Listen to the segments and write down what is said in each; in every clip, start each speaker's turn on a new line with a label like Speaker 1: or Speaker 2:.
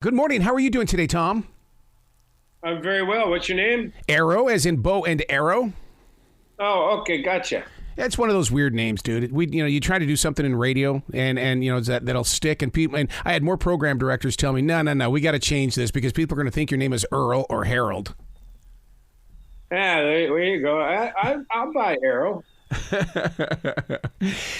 Speaker 1: Good morning. How are you doing today, Tom?
Speaker 2: I'm very well. What's your name?
Speaker 1: Arrow, as in bow and arrow.
Speaker 2: Oh, okay, gotcha.
Speaker 1: It's one of those weird names, dude. You try to do something in radio, and that'll stick, and people. And I had more program directors tell me, no, we got to change this because people are going to think your name is Earl or Harold.
Speaker 2: Yeah, there you go. I'll buy Arrow.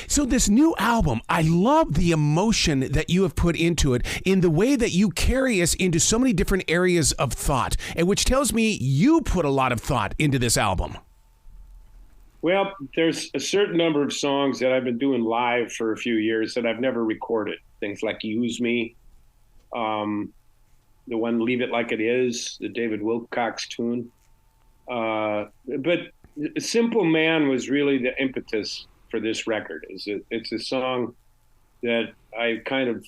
Speaker 1: So this new album, I love the emotion that you have put into it in the way that you carry us into so many different areas of thought, and which tells me you put a lot of thought into this album.
Speaker 2: Well, there's a certain number of songs that I've been doing live for a few years that I've never recorded. Things like Use Me, the one Leave It Like It Is, the David Wilcox tune. But Simple Man was really the impetus for this record. It's a song that I kind of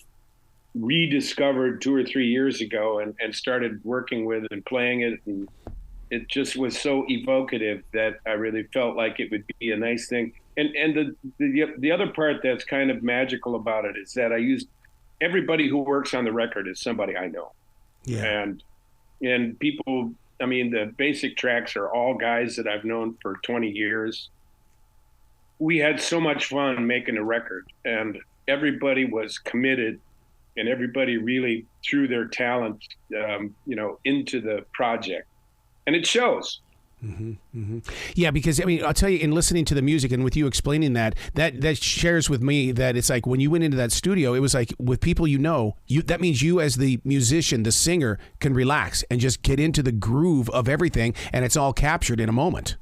Speaker 2: rediscovered 2 or 3 years ago and started working with and playing it. And it just was so evocative that I really felt like it would be a nice thing. And the other part that's kind of magical about it is that I used everybody who works on the record is somebody I know.
Speaker 1: Yeah.
Speaker 2: And people, I mean, the basic tracks are all guys that I've known for 20 years. We had so much fun making a record, and everybody was committed, and everybody really threw their talent, into the project, and it shows.
Speaker 1: Mm-hmm, mm-hmm. Yeah, because I mean, I'll tell you, in listening to the music and with you explaining that shares with me that it's like when you went into that studio, it was like with people that means you as the musician, the singer, can relax and just get into the groove of everything, and it's all captured in a moment.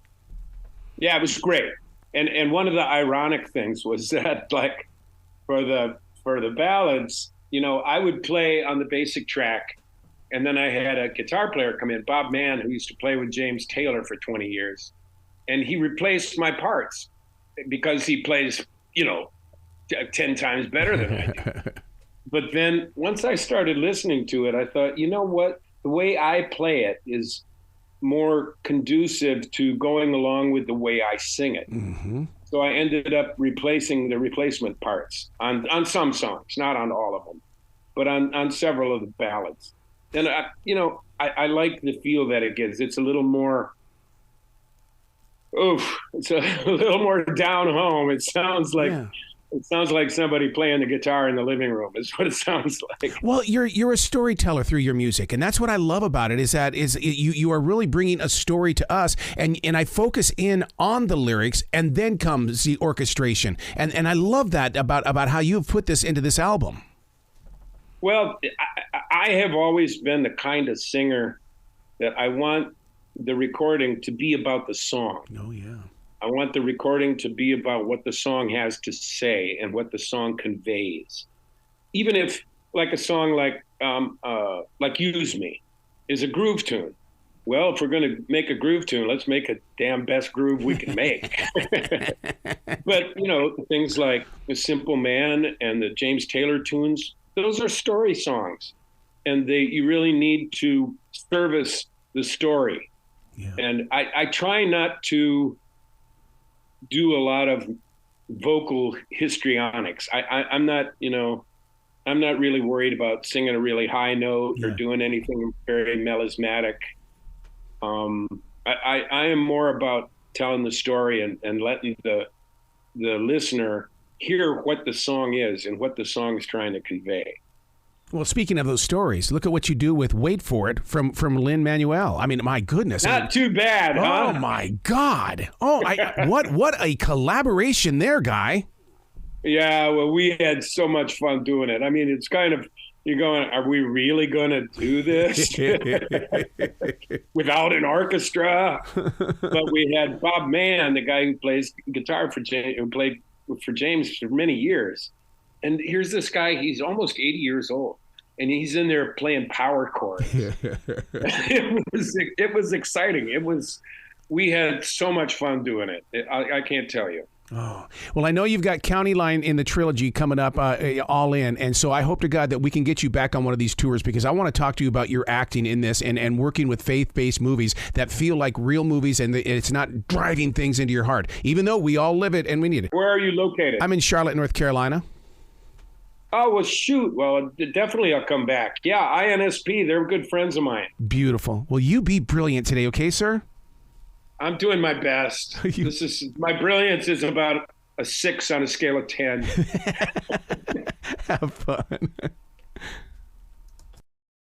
Speaker 2: Yeah, it was great. And one of the ironic things was that, like, for the ballads, I would play on the basic track. And then I had a guitar player come in, Bob Mann, who used to play with James Taylor for 20 years. And he replaced my parts because he plays, 10 times better than I do. But then once I started listening to it, I thought, you know what? The way I play it is more conducive to going along with the way I sing it. Mm-hmm. So I ended up replacing the replacement parts on some songs, not on all of them, but on several of the ballads. And, I like the feel that it gives. It's a little more, it's a little more down home. It sounds like somebody playing the guitar in the living room is what it sounds like.
Speaker 1: Well, you're a storyteller through your music, and that's what I love about it. You are really bringing a story to us, and I focus in on the lyrics, and then comes the orchestration, and I love that about how you have put this into this album.
Speaker 2: Well, I have always been the kind of singer that I want the recording to be about the song.
Speaker 1: Oh, yeah.
Speaker 2: I want the recording to be about what the song has to say and what the song conveys. Even if, like a song like Use Me is a groove tune. Well, if we're going to make a groove tune, let's make a damn best groove we can make. But, things like The Simple Man and the James Taylor tunes, those are story songs, and you really need to service the story. Yeah. And I try not to do a lot of vocal histrionics. I'm not really worried about singing a really high note or doing anything very melismatic. I am more about telling the story and letting the listener hear what the song is and what the song is trying to convey.
Speaker 1: Well, speaking of those stories, look at what you do with Wait For It from Lin-Manuel. I mean, my goodness.
Speaker 2: Not too bad, huh?
Speaker 1: Oh, my God. Oh, what a collaboration there, Guy.
Speaker 2: Yeah, well, we had so much fun doing it. I mean, it's kind of, you're going, are we really going to do this without an orchestra? But we had Bob Mann, the guy who plays guitar for James, who played for James for many years. And here's this guy, he's almost 80 years old, and he's in there playing power chords. It was exciting. We had so much fun doing it. I can't tell you.
Speaker 1: Oh, well, I know you've got County Line in the trilogy coming up all in. And so I hope to God that we can get you back on one of these tours, because I want to talk to you about your acting in this and working with faith-based movies that feel like real movies, and it's not driving things into your heart, even though we all live it and we need it.
Speaker 2: Where are you located?
Speaker 1: I'm in Charlotte, North Carolina.
Speaker 2: Oh, well, shoot. Well, definitely I'll come back. Yeah, INSP, they're good friends of mine.
Speaker 1: Beautiful. Well, you be brilliant today, okay, sir?
Speaker 2: I'm doing my best. My brilliance is about a 6 on a scale of 10.
Speaker 1: Have fun.